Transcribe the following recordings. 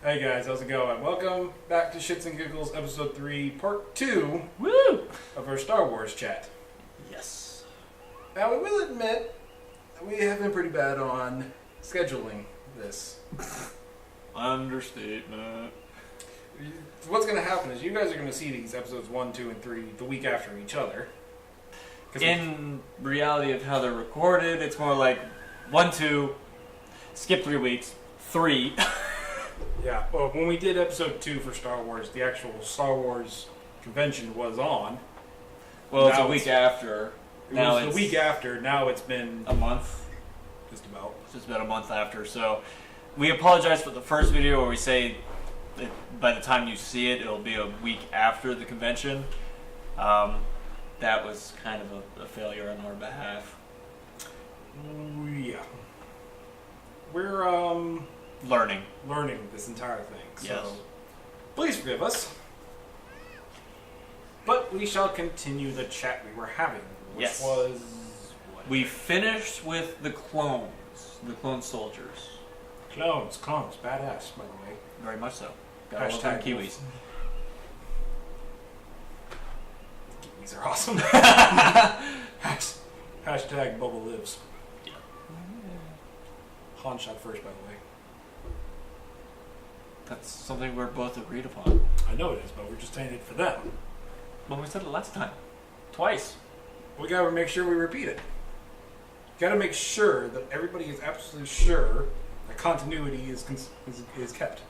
Hey guys, how's it going? Welcome back to Shits and Giggles Episode 3, Part 2 of our Star Wars chat. Yes. Now, we will admit that we have been pretty bad on scheduling this. Understatement. What's going to happen is you guys are going to see these Episodes 1, 2, and 3 the week after each other. In reality of how they're recorded, it's more like 1, 2, skip 3 weeks, 3. Yeah, well, when we did Episode 2 for Star Wars, the actual Star Wars convention was on. Well, it's a week after. Now it's the week after. Now it's been a month. Just about. It's just about a month after. So we apologize for the first video where we say that by the time you see it, it'll be a week after the convention. That was kind of a failure on our behalf. Yeah. We're, learning this entire thing. So yes. Please forgive us. But we shall continue the chat we were having, which was... What? We finished with the clone soldiers. Clones, badass, by the way. Very much so. Got all Hashtag the Kiwis. Kiwis are awesome. Hashtag Bubba lives. Yeah. Han shot first, by the way. That's something we're both agreed upon. I know it is, but we're just saying it for them. Well, we said it last time. Twice. We gotta make sure we repeat it. Gotta make sure that everybody is absolutely sure that continuity is kept.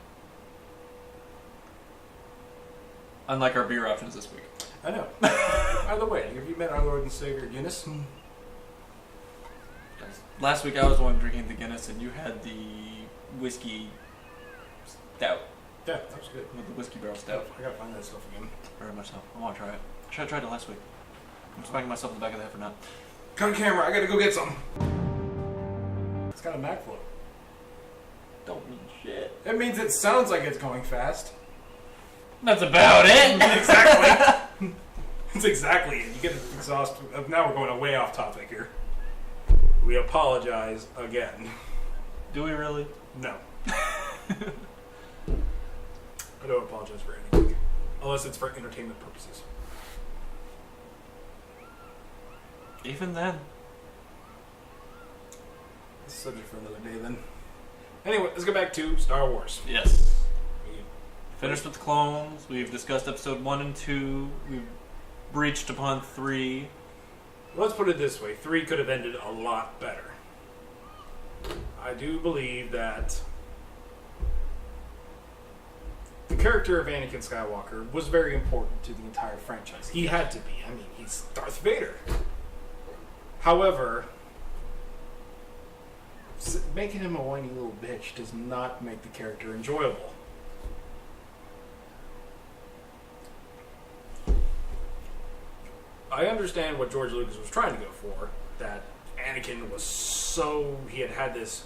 Unlike our beer options this week. I know. By the way, have you met our Lord and Savior Guinness? Last week I was the one drinking the Guinness and you had the whiskey stout. Yeah, that was good. With the whiskey barrel stout. I gotta find that stuff again. Very much so. I want to try it. I should have tried it last week. I'm smacking myself in the back of the head for now. Cut camera, I gotta go get some. It's got a Mac float. Don't mean shit. It means it sounds like it's going fast. That's about it! Exactly. It's exactly it. You get an exhaust. Now we're going way off topic here. We apologize again. Do we really? No. I don't apologize for anything. Unless it's for entertainment purposes. Even then. This is subject for another day then. Anyway, let's go back to Star Wars. Yes. Finished with the clones. We've discussed episode 1 and 2. We've breached upon 3. Let's put it this way. 3 could have ended a lot better. I do believe that the character of Anakin Skywalker was very important to the entire franchise. He had to be. I mean, he's Darth Vader. However, making him a whiny little bitch does not make the character enjoyable. I understand what George Lucas was trying to go for, that Anakin was he had this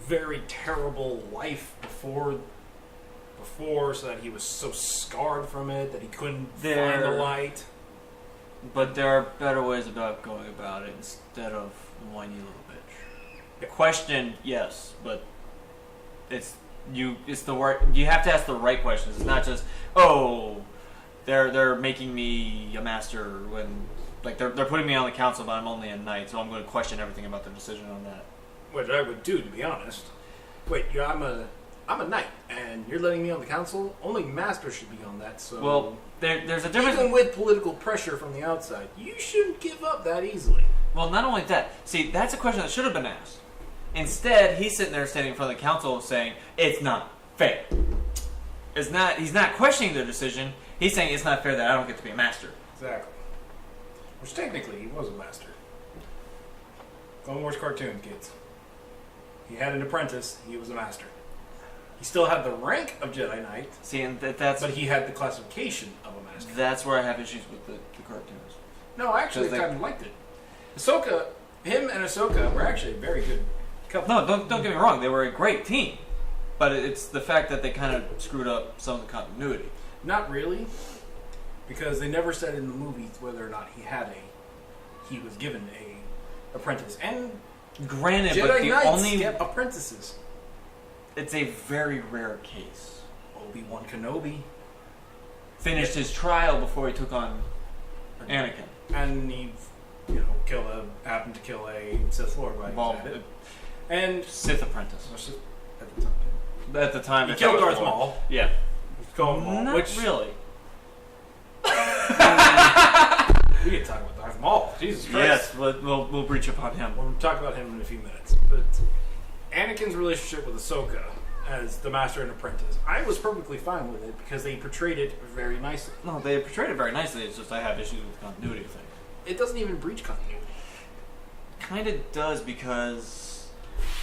very terrible life before, so that he was so scarred from it that he couldn't find the light. But there are better ways about going about it instead of whiny little bitch. Yeah. Question, yes, but you have to ask the right questions. It's not just, oh, they're making me a master when, like, they're putting me on the council, but I'm only a knight, so I'm going to question everything about their decision on that. Which I would do, to be honest. Wait, I'm a knight, and you're letting me on the council? Only masters should be on that, so... Well, there's a difference... Even with political pressure from the outside, you shouldn't give up that easily. Well, not only that. See, that's a question that should have been asked. Instead, he's sitting there standing in front of the council saying, it's not fair. He's not questioning their decision. He's saying it's not fair that I don't get to be a master. Exactly. Which technically, he was a master. Clone Wars cartoon, kids. He had an apprentice. He was a master. He still had the rank of Jedi Knight. See, and that's... But he had the classification of a master. That's where I have issues with the cartoons. No, I actually kind of liked it. Him and Ahsoka were actually a very good couple. No, don't get me wrong. They were a great team. But it's the fact that they kind of screwed up some of the continuity. Not really. Because they never said in the movies whether or not he was given a apprentice. And granted, Jedi but the Knights only... get apprentices. It's a very rare case. Obi-Wan Kenobi Finished his trial before he took on Anakin. And he, happened to kill a Sith Lord while he was at it. And Sith apprentice. At the time. At the time, He killed Darth Maul. Yeah. Not really. We can talk about Darth Maul. Jesus Christ. Yes, we'll breach upon him. We'll talk about him in a few minutes. But Anakin's relationship with Ahsoka as the master and apprentice, I was perfectly fine with it because they portrayed it very nicely. No, they portrayed it very nicely. It's just I have issues with the continuity thing. It doesn't even breach continuity. Kind of does, because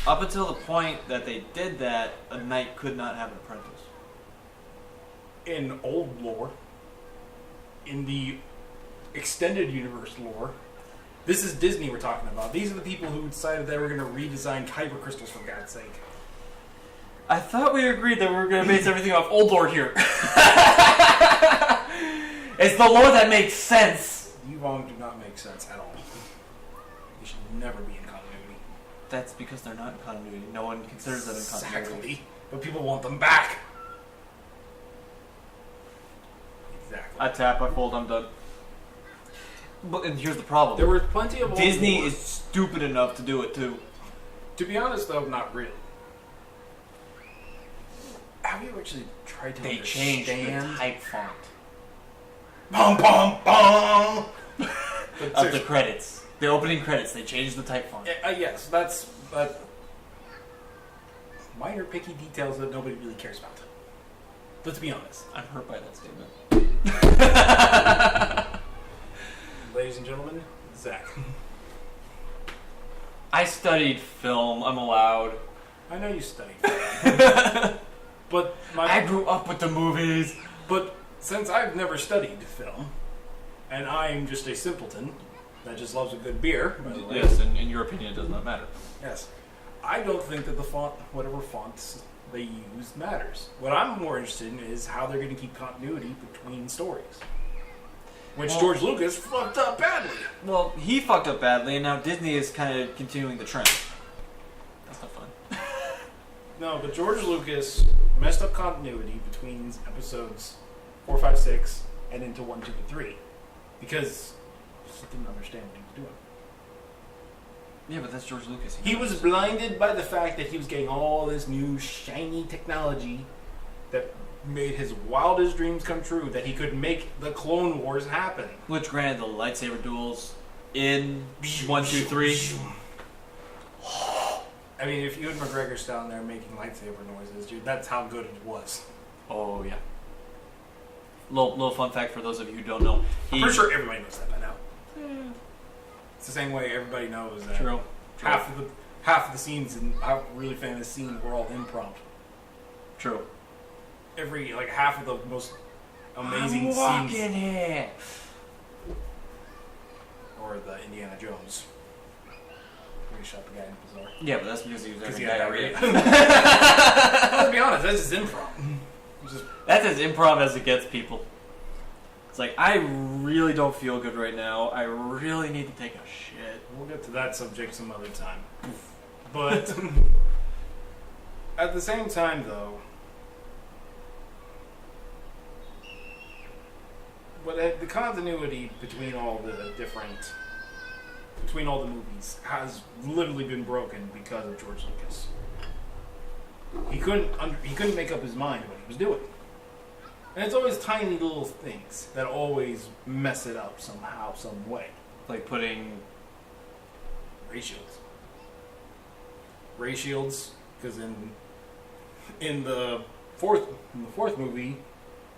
up until the point that they did that, a knight could not have an apprentice. In old lore, in the extended universe lore, this is Disney we're talking about. These are the people who decided they were going to redesign kyber crystals, for God's sake. I thought we agreed that we were going to base everything off old lore here. It's the lore that makes sense. Yuvong do not make sense at all. They should never be in continuity. That's because they're not in continuity. No one considers them in continuity. Exactly. But people want them back. Exactly. I tap, I fold, I'm done. But and here's the problem. There were plenty of old Disney lore. is stupid enough to do it too. To be honest, though, not really. Have you actually tried to They understand? changed the type font Bum bum bum. of the credits. The opening credits, they changed the type font. Yes, that's minor picky details that nobody really cares about. Let's be honest. I'm hurt by that statement. Ladies and gentlemen, Zach. I studied film. I'm allowed. I know you studied film. But I grew up with the movies. But since I've never studied film, and I'm just a simpleton that just loves a good beer, by the way. Yes, and in your opinion, it does not matter. Yes. I don't think that the font, whatever fonts they use, matters. What I'm more interested in is how they're going to keep continuity between stories. Which George Lucas fucked up badly. Well, he fucked up badly, and now Disney is kind of continuing the trend. That's not fun. No, but George Lucas messed up continuity between episodes 4, 5, 6, and into 1, 2, and 3. Because he didn't understand what he was doing. Yeah, but that's George Lucas. He was blinded by the fact that he was getting all this new shiny technology that made his wildest dreams come true, that he could make the Clone Wars happen. Which, granted, the lightsaber duels in 1, 2, 3. I mean, if Ewan McGregor's down there making lightsaber noises, dude, that's how good it was. Oh, yeah. Little fun fact for those of you who don't know. I'm pretty sure everybody knows that by now. Yeah. It's the same way everybody knows that True. half of the scenes in a really famous scene were all impromptu. True. Half of the most amazing I'm scenes. walking here. Or the Indiana Jones. Where he shot the guy in the bazaar. Yeah, but that's because he was having had diarrhea. Let's be honest, that's just improv. That's as improv as it gets, people. It's like, I really don't feel good right now. I really need to take a shit. We'll get to that subject some other time. But at the same time, though, the continuity between all the movies has literally been broken because of George Lucas. He couldn't make up his mind what he was doing. And it's always tiny little things that always mess it up somehow, some way. Like putting ray shields. Ray shields, because in the fourth movie,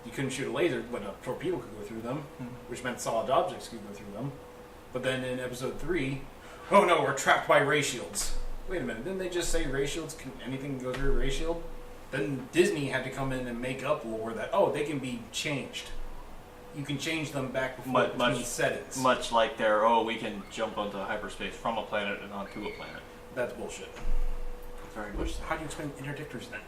you couldn't shoot a laser, but a torpedo could go through them, which meant solid objects could go through them. But then in episode 3, oh no, we're trapped by ray shields. Wait a minute, didn't they just say ray shields, anything can go through a ray shield? Then Disney had to come in and make up lore that, oh, they can be changed. You can change them back before between settings. Much like their, we can jump onto hyperspace from a planet and onto a planet. That's bullshit. Very much so. How do you explain interdictors then?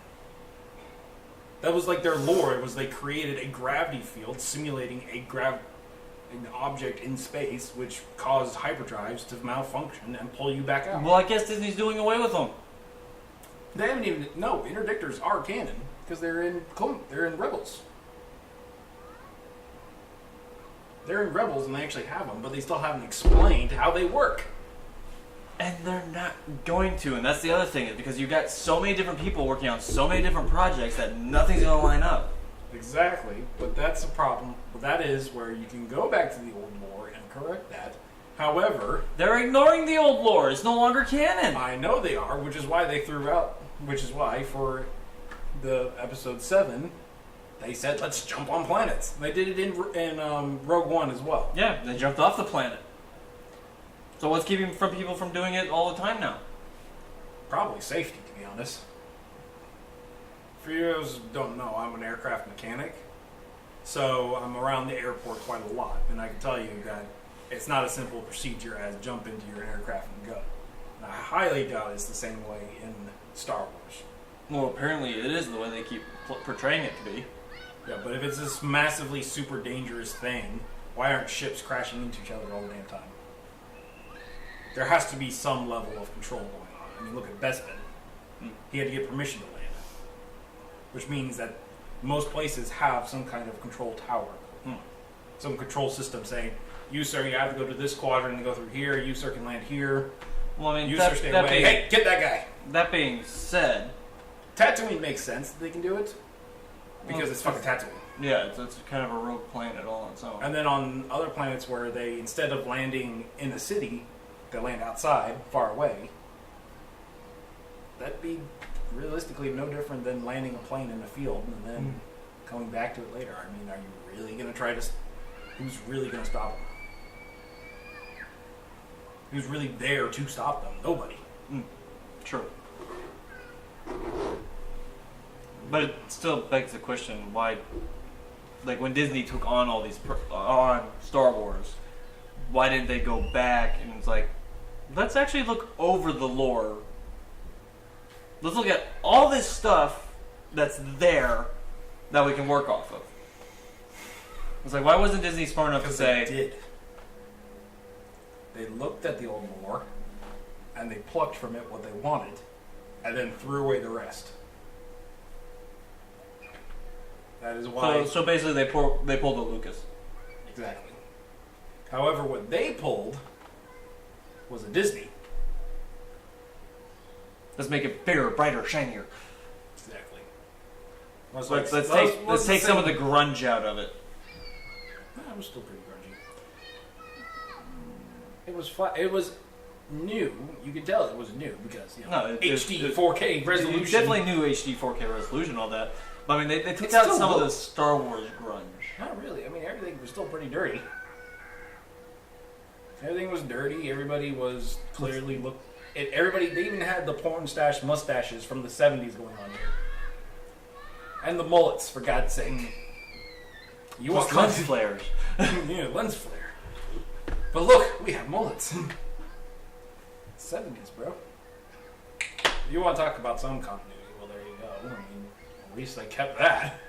That was like their lore. It was they created a gravity field simulating an object in space, which caused hyperdrives to malfunction and pull you back out. Well, I guess Disney's doing away with them. They haven't even. No, interdictors are canon because they're in Rebels. They're in Rebels and they actually have them, but they still haven't explained how they work. And they're not going to, and that's the other thing, is because you've got so many different people working on so many different projects that nothing's going to line up. Exactly, but that's the problem. But that is where you can go back to the old lore and correct that. However, they're ignoring the old lore. It's no longer canon. I know they are, which is why they threw out. Which is why for the episode 7, they said let's jump on planets. They did it in Rogue One as well. Yeah, they jumped off the planet. So what's keeping people from doing it all the time now? Probably safety, to be honest. For you who don't know, I'm an aircraft mechanic, so I'm around the airport quite a lot, and I can tell you that it's not a simple procedure as jump into your aircraft and go. And I highly doubt it's the same way in Star Wars. Well, apparently it is the way they keep portraying it to be. Yeah, but if it's this massively super dangerous thing, why aren't ships crashing into each other all the damn time? There has to be some level of control going on. I mean, look at Bespin. He had to get permission to land. Which means that most places have some kind of control tower. Some control system saying, you, sir, you have to go to this quadrant and go through here. You, sir, can land here. Well, I mean, you, sir, stay away. Hey, get that guy. That being said... Tatooine makes sense that they can do it. Because it's fucking Tatooine. Yeah, it's kind of a rogue planet all on its own. And then on other planets where they, instead of landing in the city... they land outside, far away, that'd be realistically no different than landing a plane in a field and then coming back to it later. I mean, are you really going to try to... who's really going to stop them? Who's really there to stop them? Nobody. True. But it still begs the question, why... like, when Disney took on all these... on Star Wars, why didn't they go back and it's like... let's actually look over the lore. Let's look at all this stuff that's there that we can work off of. It's like, why wasn't Disney smart enough to say... they did. They looked at the old lore, and they plucked from it what they wanted, and then threw away the rest. That is why... So basically they pulled the Lucas. Exactly. However, what they pulled... was a Disney. Let's make it bigger, brighter, shinier. Exactly. Let's take some of the grunge out of it. It was still pretty grungy. It was flat. It was new. You could tell it was new because HD 4K resolution. It's definitely new HD 4K resolution, all that. But I mean, they took out some of the Star Wars grunge. Not really. I mean, everything was still pretty dirty. Everything was dirty. Everybody was clearly they even had the porn stash mustaches from the 70s going on here. And the mullets, for God's sake. You want lens flares. Yeah, lens flare. But look, we have mullets. 70s, bro. You want to talk about some continuity? Well, there you go. I mean, at least they kept that.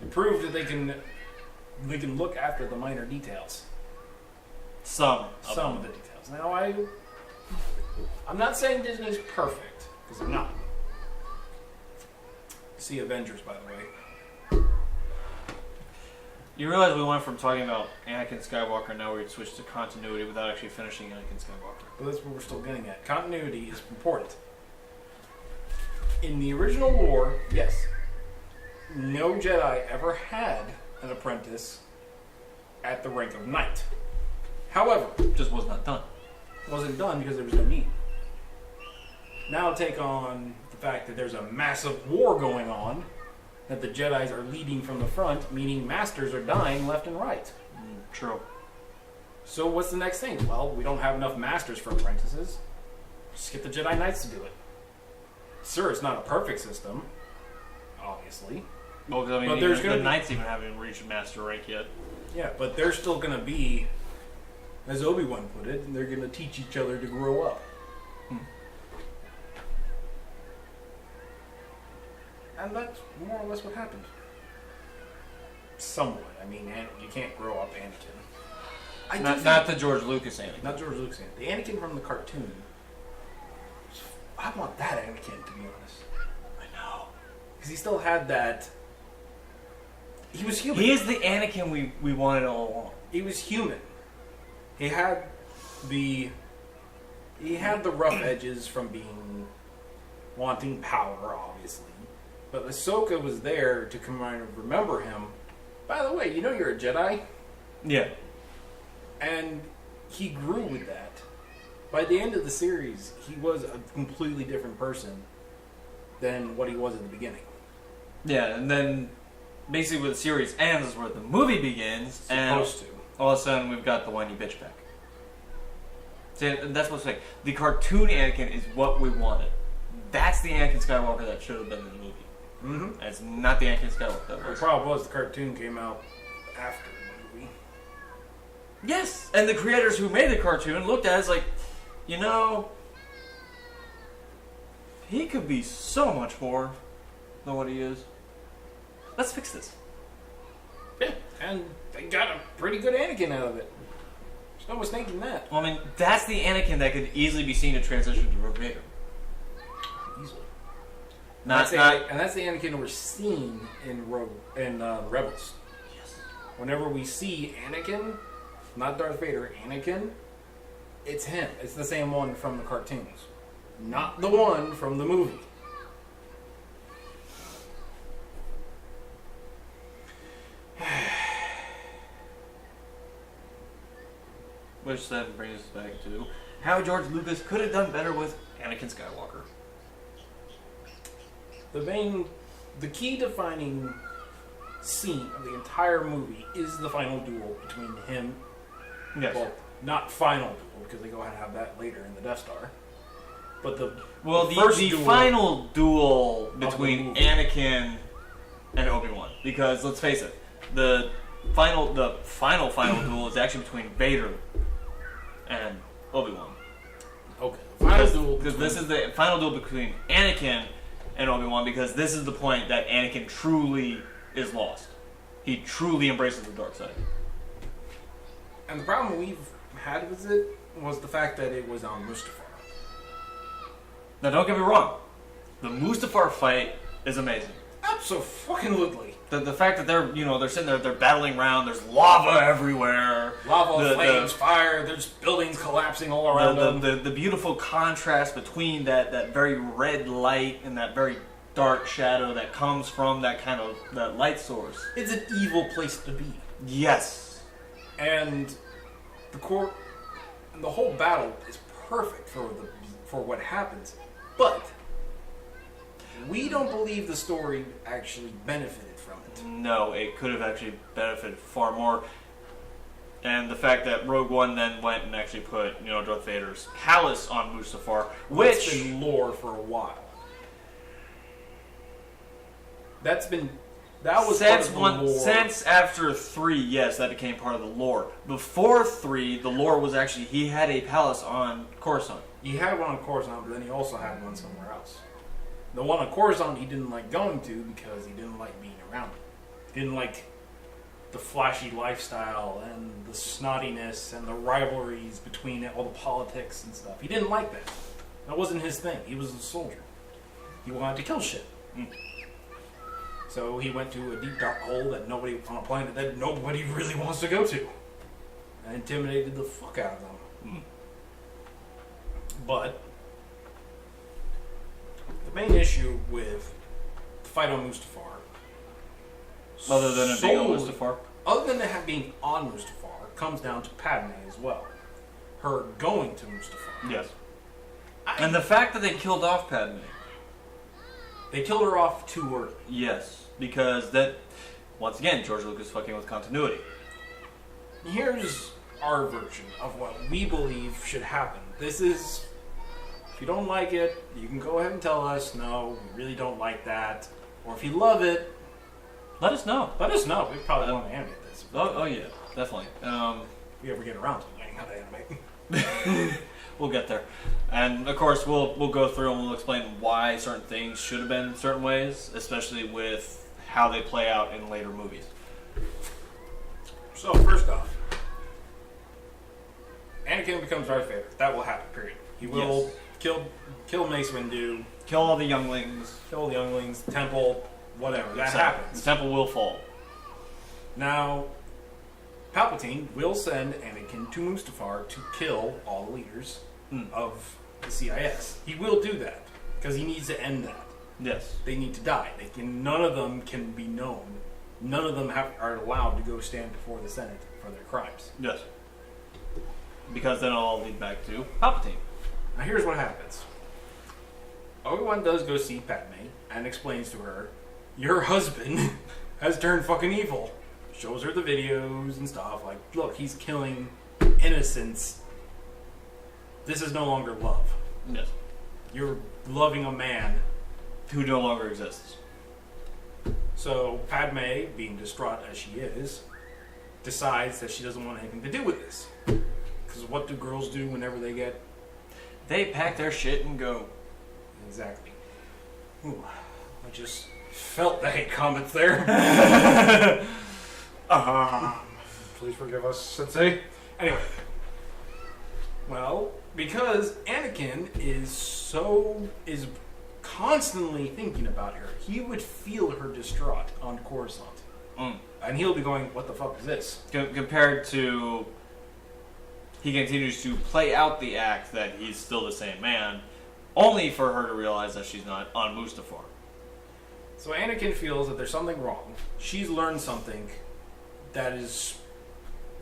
It proved that they can look after the minor details. Some of the details. Now, I'm not saying Disney's perfect, because they're not. See Avengers, by the way. You realize we went from talking about Anakin Skywalker, now we switched to continuity without actually finishing Anakin Skywalker. But that's what we're still getting at. Continuity is important. In the original lore, yes, no Jedi ever had an apprentice at the rank of knight. However, just was not done. wasn't done because there was no need. Now take on the fact that there's a massive war going on, that the Jedis are leading from the front, meaning masters are dying left and right. True. So what's the next thing? Well, we don't have enough masters for apprentices. Just get the Jedi Knights to do it. Sure, it's not a perfect system, obviously. Well, I mean, but there's the Knights even haven't reached master rank yet. Yeah, but they're still going to be, as Obi-Wan put it, they're going to teach each other to grow up. And that's more or less what happened. Somewhat. I mean, you can't grow up Anakin. Not the George Lucas Anakin. Not George Lucas Anakin. The Anakin from the cartoon. I want that Anakin, to be honest. I know. Because he still had that... He was human. He is the Anakin we wanted all along. He was human. He had the rough edges from being... wanting power, obviously. But Ahsoka was there to kind of remember him. By the way, you know you're a Jedi? Yeah. And he grew with that. By the end of the series, he was a completely different person than what he was at the beginning. Yeah, and then basically where the series ends is where the movie begins. Supposed to. All of a sudden we've got the whiny bitch back. See, that's what's like. The cartoon Anakin is what we wanted. That's the Anakin Skywalker that should have been in the movie. Mm-hmm. That's not the Anakin Skywalker that was. The problem was the cartoon came out after the movie. Yes! And the creators who made the cartoon looked at it as like, you know, he could be so much more than what he is. Let's fix this. Yeah, and they got a pretty good Anakin out of it. There's no mistaking that. Well, I mean, that's the Anakin that could easily be seen to transition to Darth Vader. Easily. And that's the Anakin we're seeing in Rebels. Yes. Whenever we see Anakin, not Darth Vader, Anakin, it's him. It's the same one from the cartoons. Not the one from the movie. Which then brings us back to how George Lucas could have done better with Anakin Skywalker. The key defining scene of the entire movie is the final duel between him. Yes. Well, not final duel because they go ahead and have that later in the Death Star. But the final duel between Anakin and Obi-Wan. Because let's face it, the final duel is actually between Vader and Obi-Wan. Okay. Final duel because this is the final duel between Anakin and Obi-Wan, because this is the point that Anakin truly is lost. He truly embraces the dark side. And the problem we've had with it was the fact that it was on Mustafar. Now, don't get me wrong. The Mustafar fight is amazing. Abso-fucking-lutely. The fact that they're sitting there, they're battling around, there's lava everywhere. Lava, flames, fire, there's buildings collapsing all around them. The beautiful contrast between that very red light and that very dark shadow that comes from that light source. It's an evil place to be. Yes. And the whole battle is perfect for what happens. But we don't believe the story actually benefited from it. No, it could have actually benefited far more. And the fact that Rogue One then went and actually put, Darth Vader's palace on Mustafar, which has been lore for a while. That was since part of the lore. Since after 3, yes, that became part of the lore. Before 3, the lore was actually he had a palace on Coruscant. He had one on Coruscant, but then he also had one somewhere else. The one on Coruscant he didn't like going to because he didn't like being around it. He didn't like the flashy lifestyle and the snottiness and the rivalries between it, all the politics and stuff. He didn't like that. That wasn't his thing. He was a soldier. He wanted to kill shit. So he went to a deep dark hole on a planet that nobody really wants to go to. And intimidated the fuck out of them. But the main issue with the fight on Mustafar, other than it being on Mustafar, other than it being on Mustafar, comes down to Padme as well. her going to Mustafar. Yes. And the fact that they killed off Padme. They killed her off too early. Yes, because that, once again, George Lucas fucking with continuity. Here's our version of what we believe should happen. This is, if you don't like it, you can go ahead and tell us, no, we really don't like that. Or if you love it, let us know. Let us know. We probably want to animate this. Oh yeah, definitely. If we ever get around to learning how to animate. We'll get there. And of course, we'll go through and we'll explain why certain things should have been certain ways, especially with how they play out in later movies. So, first off, Anakin becomes Darth Vader. That will happen, period. He will kill Mace Windu. Kill all the younglings. Kill all the younglings, temple, whatever. That happens. The temple will fall. Now, Palpatine will send Anakin to Mustafar to kill all the leaders of the CIS. He will do that, because he needs to end that. Yes. They need to die. None of them can be known. None of them are allowed to go stand before the Senate for their crimes. Yes. Because then it'll all lead back to Palpatine. Now here's what happens. Obi-Wan does go see Padme and explains to her, your husband has turned fucking evil. Shows her the videos and stuff, like, look, he's killing innocents. This is no longer love. Yes. You're loving a man who no longer exists. So Padme, being distraught as she is, decides that she doesn't want anything to do with this. Because what do girls do whenever they get... They pack their shit and go. Exactly. Ooh, I just felt the hate comments there. Please forgive us, Sensei. Anyway. Well, because Anakin is constantly thinking about her, he would feel her distraught on Coruscant. And he'll be going, what the fuck is this? Compared to... He continues to play out the act that he's still the same man, only for her to realize that she's not on Mustafar. So Anakin feels that there's something wrong. She's learned something that has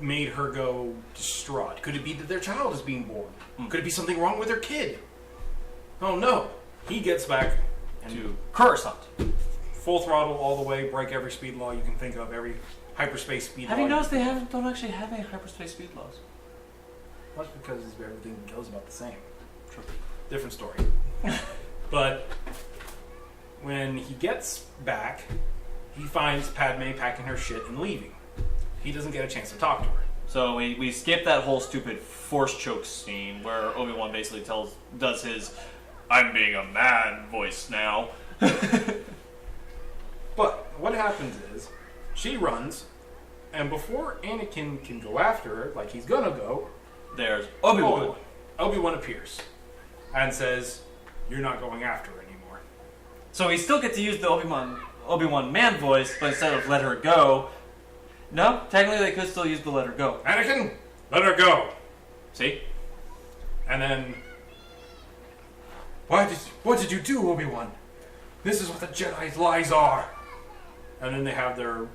made her go distraught. Could it be that their child is being born? Could it be something wrong with their kid? Oh no. He gets back to Coruscant. Full throttle all the way, break every speed law you can think of, every hyperspace speed law. Have you noticed they don't actually have any hyperspace speed laws? That's because everything goes about the same. True. Different story. But when he gets back, he finds Padme packing her shit and leaving. He doesn't get a chance to talk to her. So we skip that whole stupid force choke scene where Obi-Wan basically does his "I'm being a man" voice now. But what happens is, she runs, and before Anakin can go after her, like he's gonna go, there's Obi-Wan. Obi-Wan appears and says, "You're not going after her anymore." So we still get to use the Obi-Wan man voice, but instead of "let her go," no, technically they could still use the "let her go." Anakin, let her go. See? And then, what did you do, Obi-Wan? This is what the Jedi's lies are. And then they have their,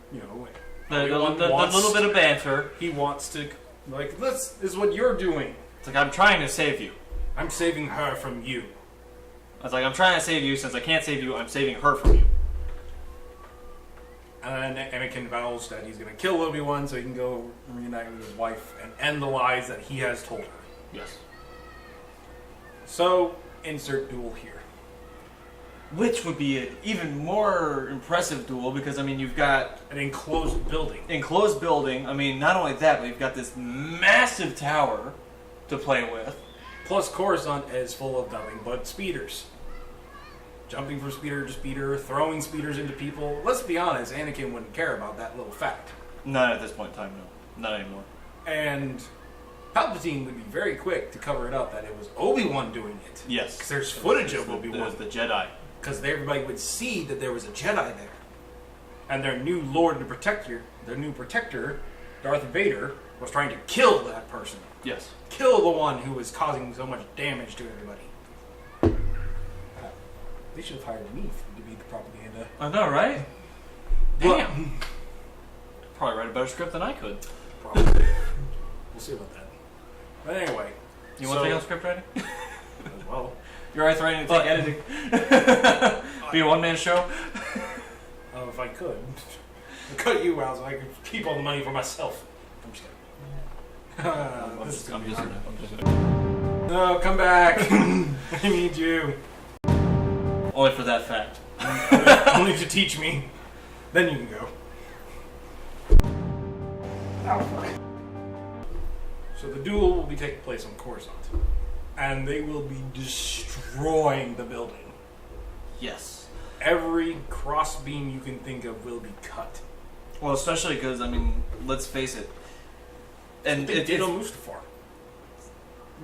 the little bit of banter. He wants to, like, this is what you're doing. It's like, I'm trying to save you. I'm saving her from you. It's like, I'm trying to save you. Since I can't save you, I'm saving her from you. And then Anakin vows that he's going to kill Obi-Wan so he can go reunite with his wife and end the lies that he has told her. Yes. So, insert duel here. Which would be an even more impressive duel because, I mean, you've got... An enclosed building. Enclosed building. I mean, not only that, but you've got this massive tower to play with. Plus, Coruscant is full of nothing but speeders. Jumping from speeder to speeder, throwing speeders into people. Let's be honest, Anakin wouldn't care about that little fact. Not at this point in time, no. Not anymore. And Palpatine would be very quick to cover it up that it was Obi-Wan doing it. Yes. Because there's footage of Obi-Wan. There's the Jedi. Because everybody would see that there was a Jedi there. And their new Lord and Protector, their new Protector, Darth Vader, was trying to kill that person. Yes. Kill the one who was causing so much damage to everybody. They should have hired me to be the propaganda. I know, right? Damn. Probably write a better script than I could. Probably. We'll see about that. But anyway. You want to take on script writing? Well. You're always writing to take editing. Be a one-man show? Oh, if I could. I'd cut you out so I could keep all the money for myself. I'm just kidding. I'm just kidding. No, come back. I need you. Only for that fact. Only to teach me. Then you can go. Oh, fuck. So the duel will be taking place on Coruscant. And they will be destroying the building. Yes. Every crossbeam you can think of will be cut. Well, especially because, I mean, let's face it. And they did on Mustafar.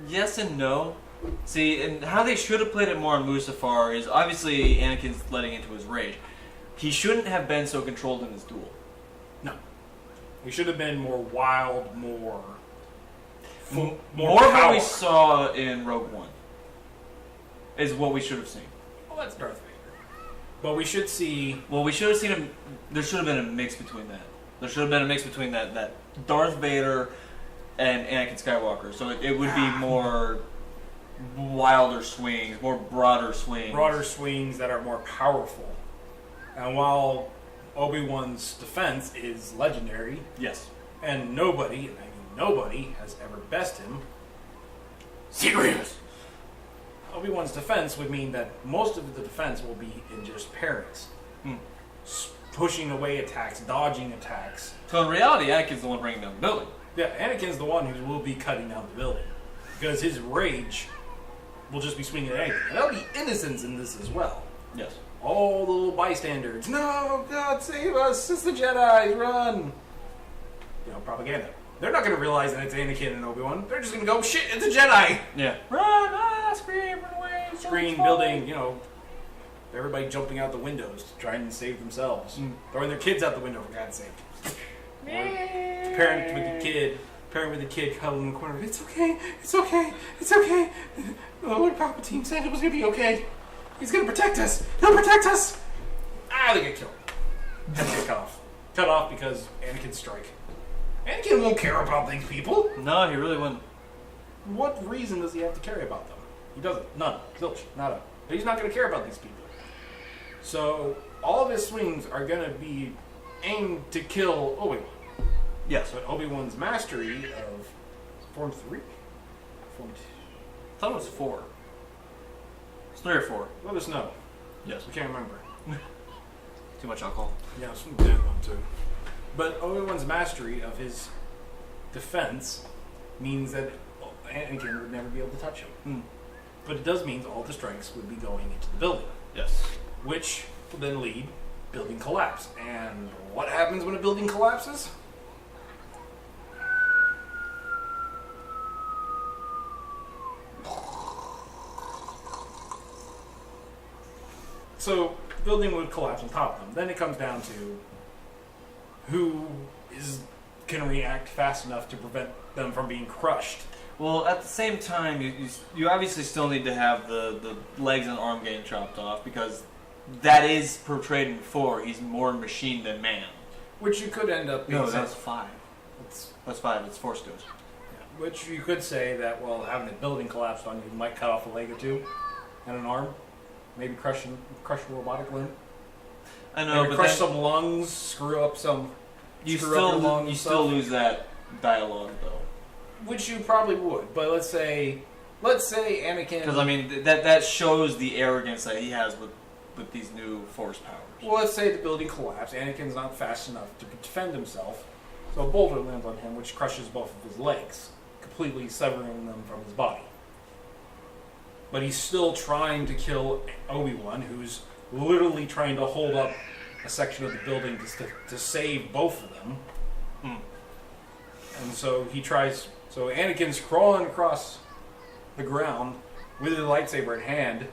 Yes and no. See, and how they should have played it more on Mustafar is obviously Anakin's letting into his rage. He shouldn't have been so controlled in his duel. No. He should have been more wild, more of what we saw in Rogue One is what we should have seen. Well, that's Darth Vader. But we should see... Well, we should have seen him... There should have been a mix between that. There should have been a mix between that Darth Vader and Anakin Skywalker. So it would be more wilder swings, more broader swings. Broader swings that are more powerful. And while Obi-Wan's defense is legendary... Yes. And nobody, and I mean nobody, has ever bested him... Serious! Obi-Wan's defense would mean that most of the defense will be in just parries. Pushing away attacks, dodging attacks. So in reality, Anakin's the one bringing down the building. Yeah, Anakin's the one who will be cutting down the building. Because his rage will just be swinging at anything. And there'll be innocents in this as well. Yes. All the little bystanders. No, God, save us. It's the Jedi. Run. You know, propaganda. They're not going to realize that it's Anakin and Obi-Wan. They're just going to go, shit, it's a Jedi. Yeah. Run, scream, run away. Screen, building, you know, everybody jumping out the windows to try and save themselves. Throwing their kids out the window, for God's sake. Parent with the kid cuddling in the corner. It's okay, it's okay, it's okay. Lord Palpatine said it was going to be okay. He's going to protect us. He'll protect us. They get killed. Heads get cut off. Cut off because Anakin's strike. Anakin won't care about these people. No, he really wouldn't. What reason does he have to care about them? He doesn't. None. Zilch. Nada. But he's not going to care about these people. So, all of his swings are going to be aimed to kill Obi-Wan. Yes. But Obi-Wan's mastery of Form 3? Form 2? I thought it was 4. It's 3 or 4. Let us know. Yes. We can't remember. Too much alcohol. Yeah, some dead one too. But Obi-Wan's mastery of his defense means that Anakin would never be able to touch him. But it does mean all the strikes would be going into the building. Yes. Which will then lead building collapse. And what happens when a building collapses? So, the building would collapse on top of them. Then it comes down to who can react fast enough to prevent them from being crushed. Well, at the same time, you obviously still need to have the legs and arm getting chopped off because that is portrayed in 4. He's more machine than man. Which you could end up being... No, that's 5. That's 5. It's Force Ghost. Yeah. Which you could say that, well, having a building collapsed on you might cut off a leg or two and an arm. Maybe crush a robotic limb. I know, maybe but crush some lungs, screw up some... You still lose that dialogue, though. Which you probably would, but let's say Anakin... Because, I mean, that shows the arrogance that he has with these new Force powers. Well, let's say the building collapsed. Anakin's not fast enough to defend himself, so a boulder lands on him, which crushes both of his legs, completely severing them from his body. But he's still trying to kill Obi-Wan, who's literally trying to hold up a section of the building to save both of them. And so he tries... So Anakin's crawling across the ground with his lightsaber in hand.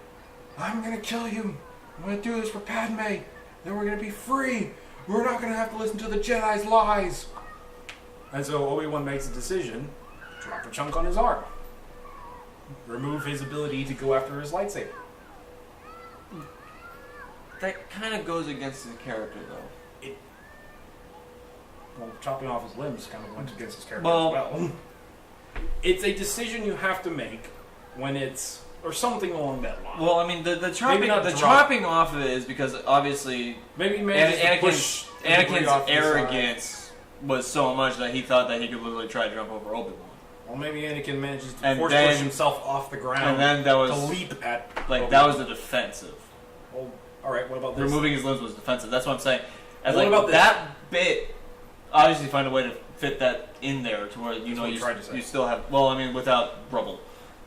I'm going to kill you. I'm going to do this for Padme. Then we're going to be free. We're not going to have to listen to the Jedi's lies. And so Obi-Wan makes a decision. Drop a chunk on his arm. Remove his ability to go after his lightsaber. That kind of goes against his character, though. Well, chopping off his limbs kind of went against his character well, as well. It's a decision you have to make when it's... Or something along that line. Well, I mean, the chopping off of it is because obviously maybe Anakin's arrogance was so much that he thought that he could literally try to jump over Obi-Wan. Well, maybe Anakin manages to push himself off the ground and then that was, to leap at like Obi-Wan. That was a defensive. Well, all right. What about this? Removing his limbs was defensive. That's what I'm saying. As what about that bit? Obviously, find a way to fit that in there to where you still have. Well, I mean, without rubble.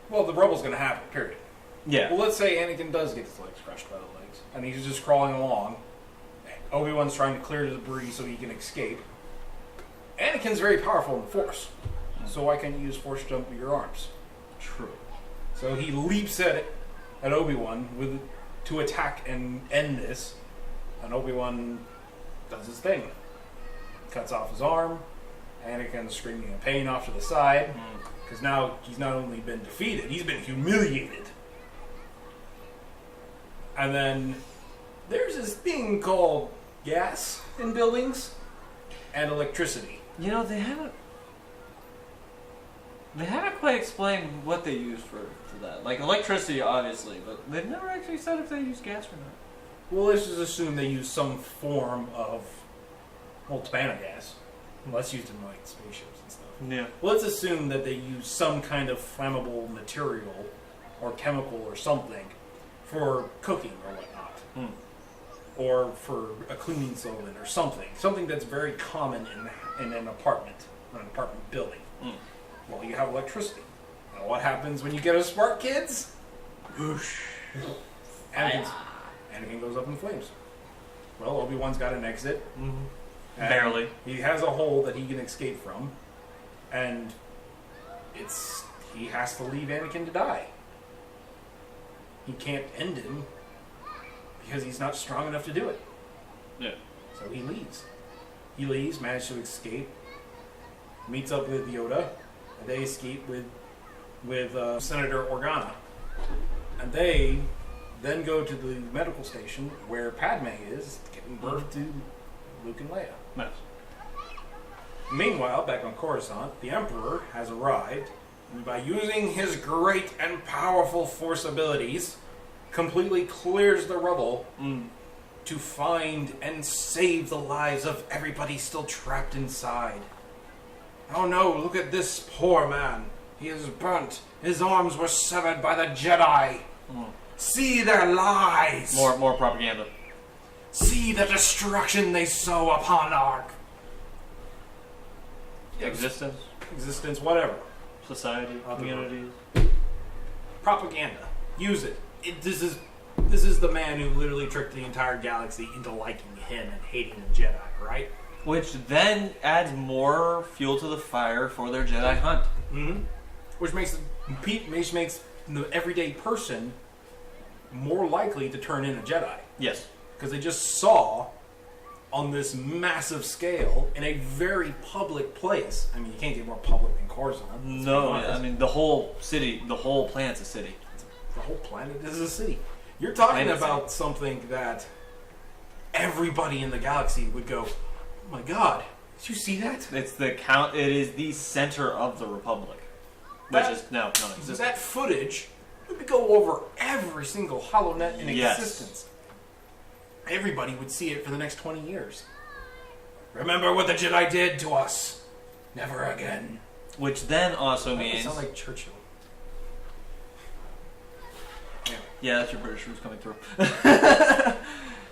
Well, the rubble's going to happen, period. Yeah. Well, let's say Anakin does get his legs crushed by the legs, and he's just crawling along. Obi-Wan's trying to clear the debris so he can escape. Anakin's very powerful in the Force, so why can't you use Force jump with your arms? True. So he leaps at Obi-Wan to attack and end this, and Obi-Wan does his thing. Cuts off his arm. Anakin's screaming in pain off to the side. Because now he's not only been defeated, he's been humiliated. And then there's this thing called gas in buildings and electricity. You know, they haven't quite explained what they use for that. Like electricity, obviously, but they've never actually said if they use gas or not. Well, let's just assume they use some form of, well, it's banana gas. Well, that's used in like spaceships and stuff. Yeah. Well, let's assume that they use some kind of flammable material or chemical or something for cooking or whatnot. Or for a cleaning solvent or something. Something that's very common in an apartment building. Well, you have electricity. Now, what happens when you get a spark, kids? Whoosh. Anakin goes up in flames. Well, Obi-Wan's got an exit. Barely. He has a hole that he can escape from. And he has to leave Anakin to die. He can't end him because he's not strong enough to do it. Yeah. So he leaves. He leaves, manages to escape, meets up with Yoda, and they escape with Senator Organa. And they then go to the medical station where Padme is giving birth to Luke and Leia. Nice. Meanwhile, back on Coruscant, the Emperor has arrived, and by using his great and powerful Force abilities, completely clears the rubble to find and save the lives of everybody still trapped inside. Oh no, look at this poor man. He is burnt. His arms were severed by the Jedi. See their lies. More propaganda. See the destruction they sow upon our existence, whatever. Society, communities. Propaganda. Use it. This is the man who literally tricked the entire galaxy into liking him and hating the Jedi, right? Which then adds more fuel to the fire for their Jedi hunt. Which makes the everyday person more likely to turn in a Jedi. Yes. Because they just saw on this massive scale in a very public place. I mean, you can't get more public than Coruscant. No, I mean, the whole city, the whole planet's a city. The whole planet is a city. You're talking about something that everybody in the galaxy would go, oh my god, did you see that? It is the center of the Republic. Which is now non-existent. That footage would go over every single HoloNet in existence. Everybody would see it for the next 20 years. Remember what the Jedi did to us. Never again. Which then also means... sound like Churchill. Yeah, that's your British roots coming through.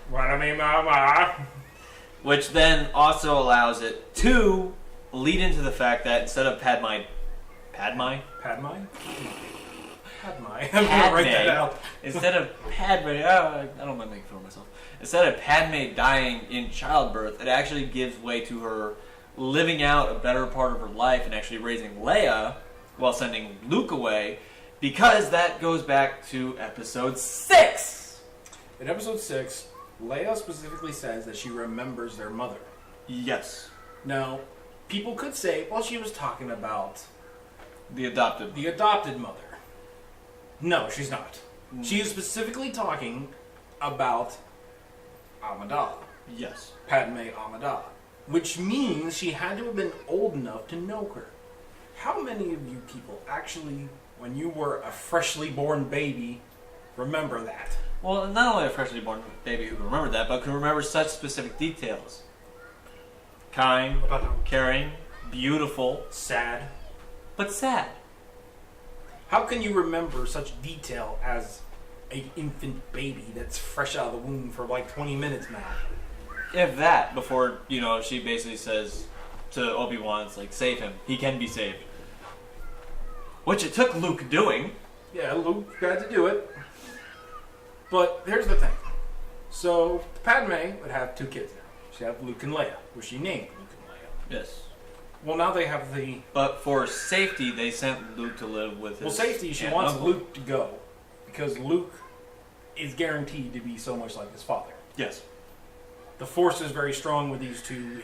What I mean, Mama? Which then also allows it to lead into the fact that instead of Padme? I'm gonna write that out. Instead of Padme, I don't mind making fun of myself. Instead of Padme dying in childbirth, it actually gives way to her living out a better part of her life and actually raising Leia while sending Luke away, because that goes back to Episode 6. In Episode 6, Leia specifically says that she remembers their mother. Yes. Now, people could say, well, she was talking about the adopted mother. No, she's not. She is specifically talking about Amidala. how many of you people actually, when you were a freshly born baby, remember that? Well, not only a freshly born baby who can remember that, but can remember such specific details. Kind, caring, beautiful, sad. but sad. How can you remember such detail as an infant baby that's fresh out of the womb for like 20 minutes now? If that, before, she basically says to Obi-Wan, it's like, save him. He can be saved. Which it took Luke doing. Yeah, Luke had to do it. But here's the thing. So, Padme would have 2 kids now. She'd have Luke and Leia, which she named Luke and Leia. Yes. Well, now they have the... But for safety, they sent Luke to live with his... Well, safety, she wants Luke to go. Because Luke is guaranteed to be so much like his father. Yes. The Force is very strong with these two.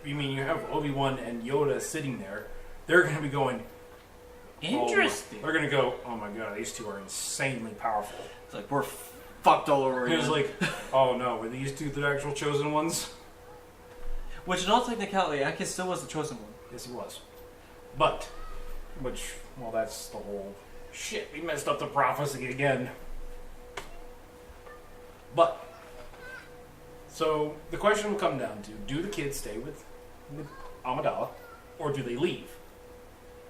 You mean you have Obi-Wan and Yoda sitting there. They're going to be going... Interesting. They're going to go, oh my god, these two are insanely powerful. It's like, we're fucked all over again. He was like, oh no, were these two the actual chosen ones? Which in all technicality, Anakin still was the chosen one. Yes, he was. But, well, that's the whole... Shit, we messed up the prophecy again. But, so, the question will come down to, do the kids stay with Amidala, or do they leave?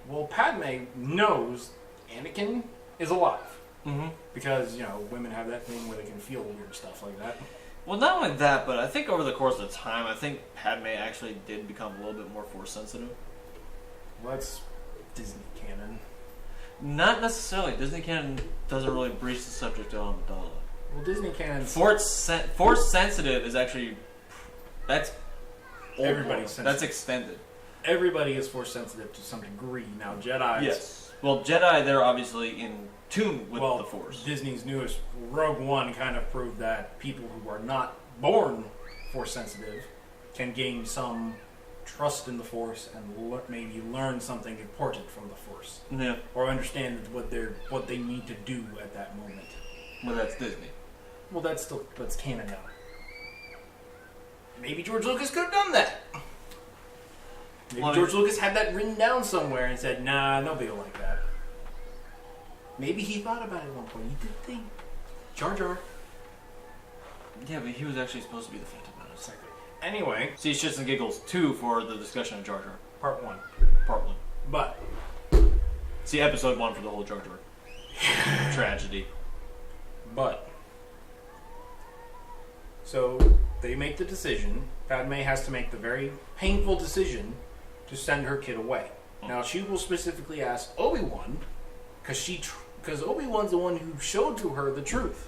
Well, Padme knows Anakin is alive. Mm-hmm. Because, women have that thing where they can feel weird stuff like that. Well, not only that, but I think over the course of time, I think Padme actually did become a little bit more Force sensitive. Well, that's Disney canon. Not necessarily. Disney canon doesn't really breach the subject of Amidala. Well, Disney canon... Force sensitive is actually... That's... Everybody's sensitive. That's extended. Everybody is Force sensitive to some degree. Now, Jedi... Yes. Well, Jedi, they're obviously in tune with the Force. Disney's newest Rogue One kind of proved that people who are not born Force sensitive can gain some trust in the Force and maybe learn something important from the Force. Yeah. Or understand what they need to do at that moment. Well, that's Disney. Well, that's canon now. Maybe George Lucas could have done that. Maybe George Lucas had that written down somewhere and said, nah, nobody will like that. Maybe he thought about it at one point. He did think. Jar Jar. Yeah, but he was actually supposed to be the Phantom Menace. Anyway. See, Shits and Giggles 2 for the discussion of Jar Jar. Part 1. Part 1. But. See, episode 1 for the whole Jar Jar tragedy. But. So, they make the decision. Padme has to make the very painful decision to send her kid away. Now, she will specifically ask Obi-Wan, because Obi-Wan's the one who showed to her the truth.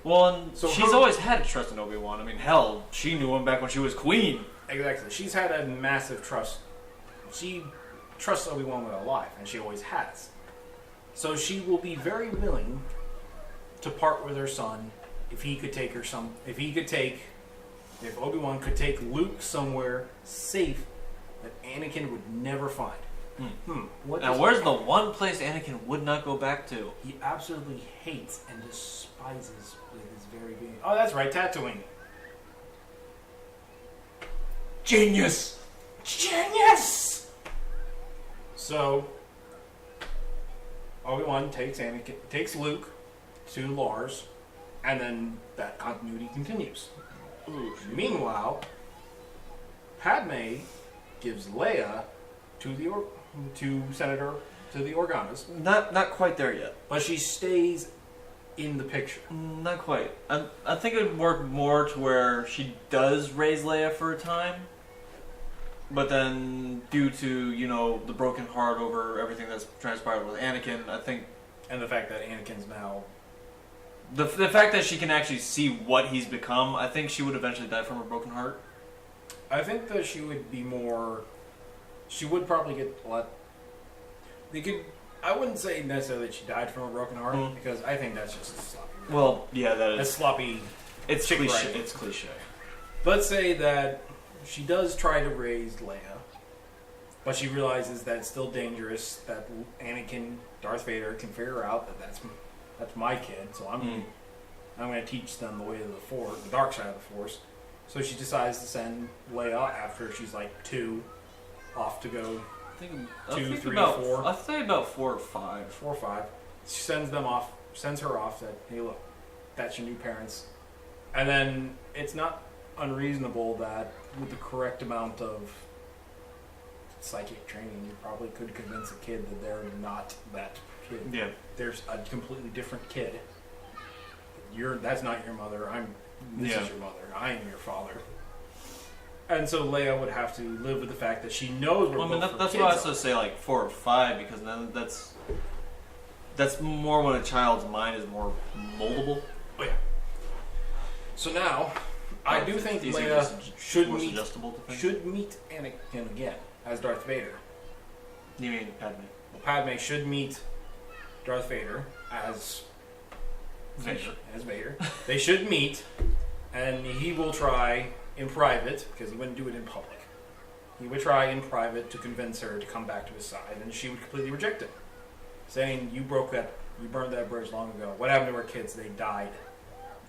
Well, and so she's always had trust in Obi-Wan. I mean, hell, she knew him back when she was queen. Exactly. She's had a massive trust. She trusts Obi-Wan with her life, and she always has. So she will be very willing to part with her son if Obi-Wan could take Luke somewhere safe that Anakin would never find. Now, where's the one place Anakin would not go back to? He absolutely hates and despises with his very being. Oh, that's right, Tatooine. Genius! Genius! So, Obi-Wan takes Luke to Lars, and then that continuity continues. Ooh, meanwhile, Padme gives Leia to Senator to the Organas. Not quite there yet. But she stays in the picture. Not quite. I think it would work more to where she does raise Leia for a time, but then due to the broken heart over everything that's transpired with Anakin, I think, and the fact that Anakin's now. The fact that she can actually see what he's become, I think she would eventually die from a broken heart. I think that she would be more... She would probably get a lot... I wouldn't say necessarily that she died from a broken heart, because I think that's just sloppy. Well, yeah, that is... That's sloppy... It's cliche. It's cliche. Let's say that she does try to raise Leia, but she realizes that it's still dangerous, that Anakin, Darth Vader, can figure out that that's my kid, so I'm going to teach them the way of the Force, the dark side of the Force. So she decides to send Leia after she's like 2 off to go I'd say about 4 or 5. 4 or 5. She sends her off that, hey, look, that's your new parents. And then it's not unreasonable that with the correct amount of psychic training, you probably could convince a kid that they're not that kid. Yeah. There's a completely different kid. That's not your mother. This is your mother. I am your father. And so Leia would have to live with the fact that she knows where that's why I also say like 4 or 5, because then that's more when a child's mind is more moldable. Oh yeah. So now, I do think Leia should meet Anakin again as Darth Vader. You mean Padme? Well, Padme should meet Darth Vader as Vader. They should meet, and he will try in private, because he wouldn't do it in public. He would try in private to convince her to come back to his side, and she would completely reject it, saying, you burned that bridge long ago. What happened to our kids? They died.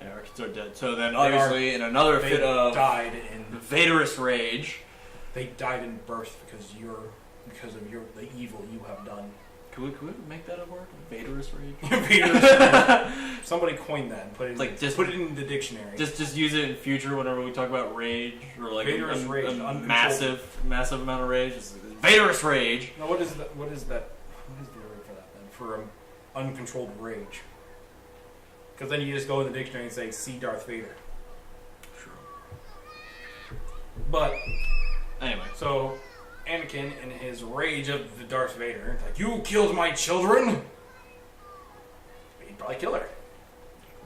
Yeah, our kids are dead. So then, obviously, in another fit of Vaderist rage, they died in birth because of the evil you have done. Could we make that a word? Vaderist rage? Vaderist rage. Somebody coined that and put it in the dictionary. Just use it in future whenever we talk about rage, or like Vaderist rage, a massive amount of rage. It's Vaderist rage. Now what is that? What is the word for that then? For uncontrolled rage. Because then you just go in the dictionary and say, see Darth Vader. Sure. But anyway, so Anakin, in his rage of the Darth Vader, like, you killed my children. He'd probably kill her.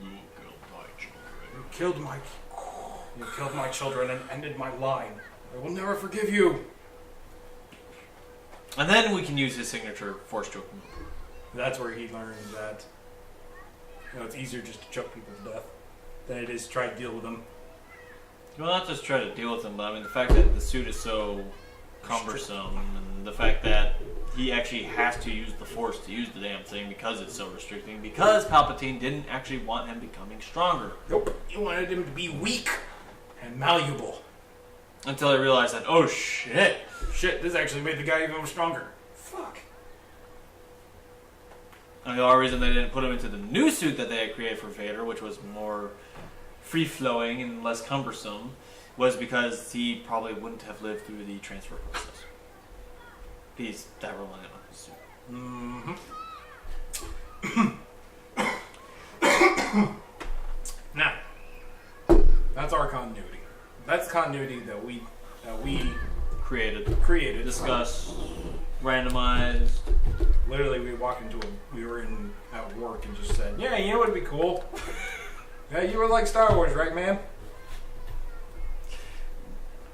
You killed my children and ended my line. I will never forgive you. And then we can use his signature force choke move. That's where he learned that it's easier just to choke people to death than it is to try to deal with them. Well, not just try to deal with them, but I mean the fact that the suit is so cumbersome, and the fact that he actually has to use the Force to use the damn thing because it's so restricting, because Palpatine didn't actually want him becoming stronger. Nope. He wanted him to be weak and malleable. Until I realized that, oh shit, this actually made the guy even more stronger. Fuck. And the only reason they didn't put him into the new suit that they had created for Vader, which was more free-flowing and less cumbersome, was because he probably wouldn't have lived through the transfer process. He's that reliant on his suit. Now, that's our continuity. That's continuity that we created, discussed, randomized. Literally, we were at work and just said, yeah, you know what would be cool? Yeah, you would like Star Wars, right, man?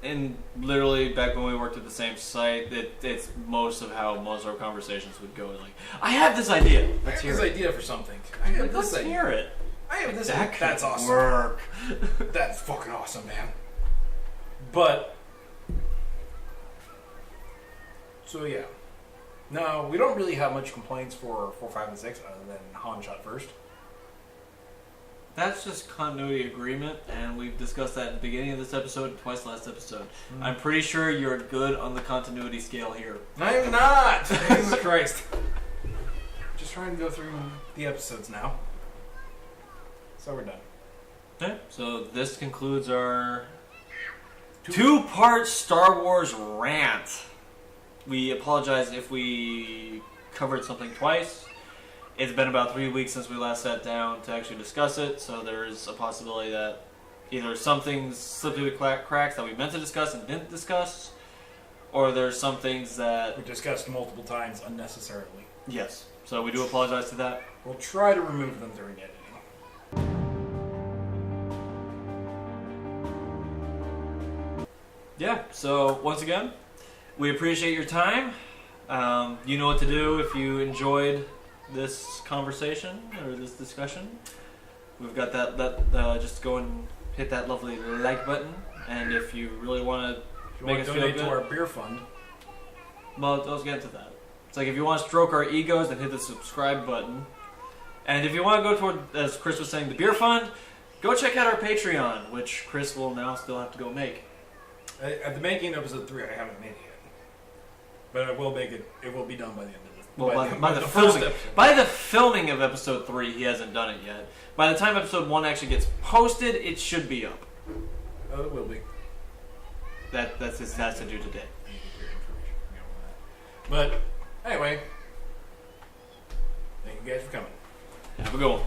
And literally, back when we worked at the same site, it's most of how most of our conversations would go. Like, I have this idea. Let's hear it. Idea for something. Let's hear it. I have this idea. That's awesome. Work. That's fucking awesome, man. But, so yeah. No, we don't really have much complaints for 4, 5, and 6 other than Han shot first. That's just continuity agreement, and we've discussed that at the beginning of this episode and twice last episode. I'm pretty sure you're good on the continuity scale here. I am not! Jesus Christ. Just trying to go through the episodes now. So we're done. Okay, so this concludes our two-part Star Wars rant. We apologize if we covered something twice. It's been about 3 weeks since we last sat down to actually discuss it, so there's a possibility that either some things slipped through the cracks that we meant to discuss and didn't discuss, or there's some things that we discussed multiple times unnecessarily. Yes, so we do apologize to that. We'll try to remove them during editing. Yeah, so once again, we appreciate your time. You know what to do if you enjoyed this conversation or this discussion. We've got that just go and hit that lovely like button, and if you really want to make us feel good to our beer fund, well, let's get to that. It's like if you want to stroke our egos, then hit the subscribe button, and if you want to go toward, as Chris was saying, the beer fund, go check out our Patreon, which Chris will now still have to go make. At the making of episode 3, I haven't made it yet. But I will make it. It will be done by the end of this. Well, by the first filming, episode. by the filming of episode 3, he hasn't done it yet. By the time episode 1 actually gets posted, it should be up. Oh, it will be. That's his has to do today. But anyway, thank you guys for coming. Have a good one.